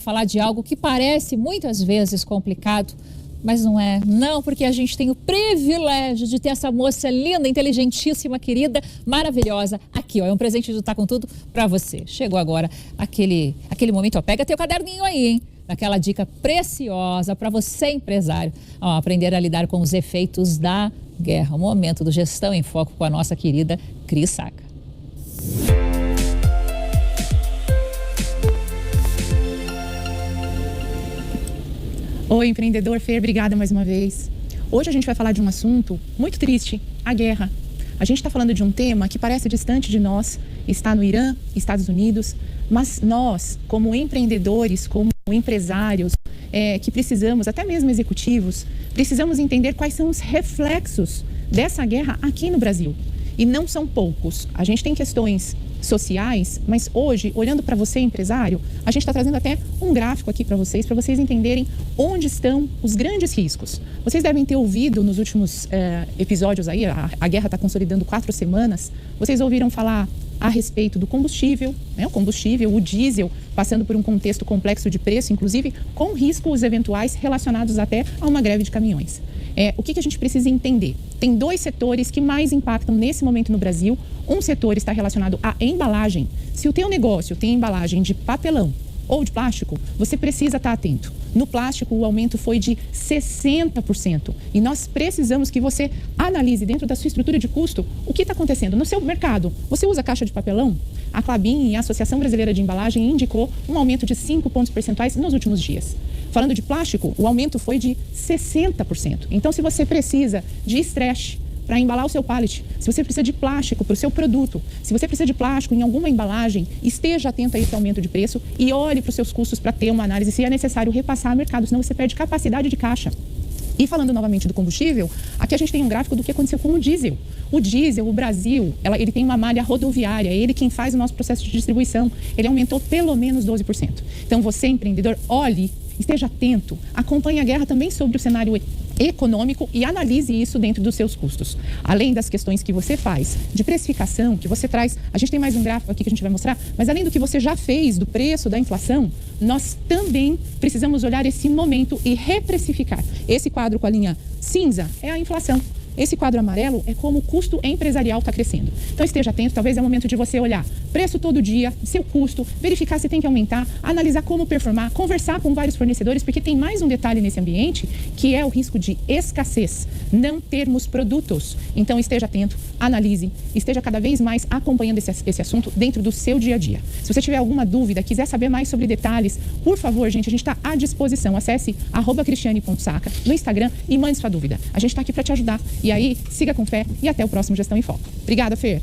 Falar de algo que parece muitas vezes complicado, mas não é. Não, porque a gente tem o privilégio de ter essa moça linda, inteligentíssima, querida, maravilhosa. Aqui, ó, é um presente do Tá Com Tudo pra você. Chegou agora aquele momento, ó, pega teu caderninho aí, hein? Aquela dica preciosa para você, empresário, ó, aprender a lidar com os efeitos da guerra. O momento do Gestão em Foco com a nossa querida Cris Saca. Oi, empreendedor Fer, obrigada mais uma vez. Hoje a gente vai falar de um assunto muito triste, a guerra. A gente está falando de um tema que parece distante de nós, está no Irã, Estados Unidos, mas nós, como empreendedores, como empresários, que precisamos, até mesmo executivos, precisamos entender quais são os reflexos dessa guerra aqui no Brasil. E não são poucos. A gente tem questões sociais, mas hoje, olhando para você, empresário, a gente está trazendo até um gráfico aqui para vocês entenderem onde estão os grandes riscos. Vocês devem ter ouvido nos últimos episódios aí, a guerra está consolidando 4 semanas, vocês ouviram falar a respeito do combustível, né? O combustível, o diesel, passando por um contexto complexo de preço, inclusive com riscos eventuais relacionados até a uma greve de caminhões. O que a gente precisa entender? Tem 2 setores que mais impactam nesse momento no Brasil. Um setor está relacionado à embalagem. Se o teu negócio tem embalagem de papelão ou de plástico, você precisa estar atento. No plástico, o aumento foi de 60%. E nós precisamos que você analise dentro da sua estrutura de custo o que está acontecendo. No seu mercado, você usa caixa de papelão? A Klabin e a Associação Brasileira de Embalagem indicou um aumento de 5 pontos percentuais nos últimos dias. Falando de plástico, o aumento foi de 60%. Então, se você precisa de stretch para embalar o seu pallet, se você precisa de plástico para o seu produto, se você precisa de plástico em alguma embalagem, esteja atento a esse aumento de preço e olhe para os seus custos para ter uma análise se é necessário repassar ao mercado, senão você perde capacidade de caixa. E falando novamente do combustível, aqui a gente tem um gráfico do que aconteceu com o diesel. O diesel, o Brasil, ele tem uma malha rodoviária, é ele quem faz o nosso processo de distribuição. Ele aumentou pelo menos 12%. Então você, empreendedor, olhe, esteja atento, acompanhe a guerra também sobre o cenário econômico e analise isso dentro dos seus custos. Além das questões que você faz de precificação, que você traz, a gente tem mais um gráfico aqui que a gente vai mostrar, mas além do que você já fez do preço da inflação, nós também precisamos olhar esse momento e reprecificar. Esse quadro com a linha cinza é a inflação. Esse quadro amarelo é como o custo empresarial está crescendo. Então esteja atento, talvez é o momento de você olhar preço todo dia, seu custo, verificar se tem que aumentar, analisar como performar, conversar com vários fornecedores, porque tem mais um detalhe nesse ambiente, que é o risco de escassez, não termos produtos. Então esteja atento, analise, esteja cada vez mais acompanhando esse assunto dentro do seu dia a dia. Se você tiver alguma dúvida, quiser saber mais sobre detalhes, por favor, gente, a gente está à disposição. Acesse @cristiane.saca no Instagram e mande sua dúvida. A gente está aqui para te ajudar. E aí, siga com fé e até o próximo Gestão em Foco. Obrigada, Fer.